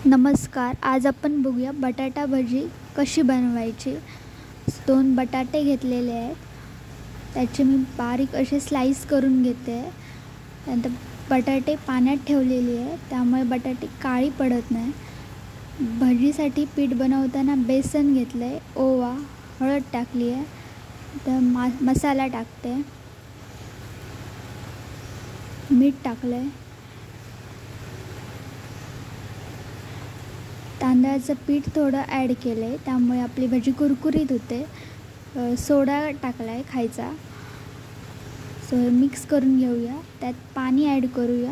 नमस्कार. आज आपण बघूया बटाटा भजी कशी बनवायची. 2 बटाटे घेतलेले आहेत. त्याचे मी बारीक असे स्लाइस करून घेते. त्यानंतर बटाटे पाण्यात ठेवलेली आहे, त्यामुळे बटाटे काळी पडत नाही. भजीसाठी पीठ बनवताना बेसन घेतलं आहे, ओवा, हळद टाकली आहे, तर मसाला टाकते, मीठ टाकलं आहे, तांदळाचं पीठ थोडं ॲड केलं आहे, त्यामुळे आपली भजी कुरकुरीत होते. सोडा टाकला आहे खायचा. मिक्स करून घेऊया. त्यात पाणी ॲड करूया.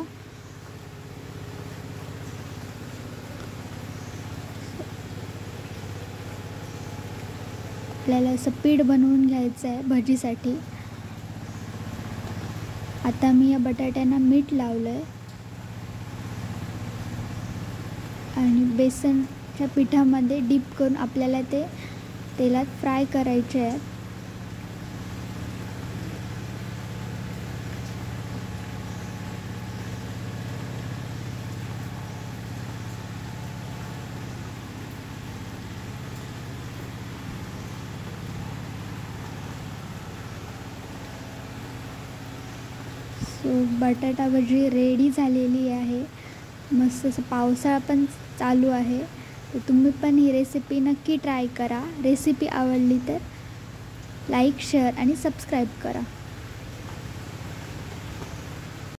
आपल्याला असं पीठ बनवून घ्यायचं आहे भजीसाठी. आता मी या बटाट्यांना मीठ लावलं आहे आणि बेसनच्या पिठामध्ये डीप करून आपल्याला ते तेलात फ्राय करायचे आहेत. बटाटा भजी रेडी झालेली आहे. मस्त असं पावसाळा पण चालू आहे, तर तुम्ही पण ही रेसिपी नक्की ट्राय करा. रेसिपी आवडली तर लाईक, शेअर आणि सबस्क्राईब करा.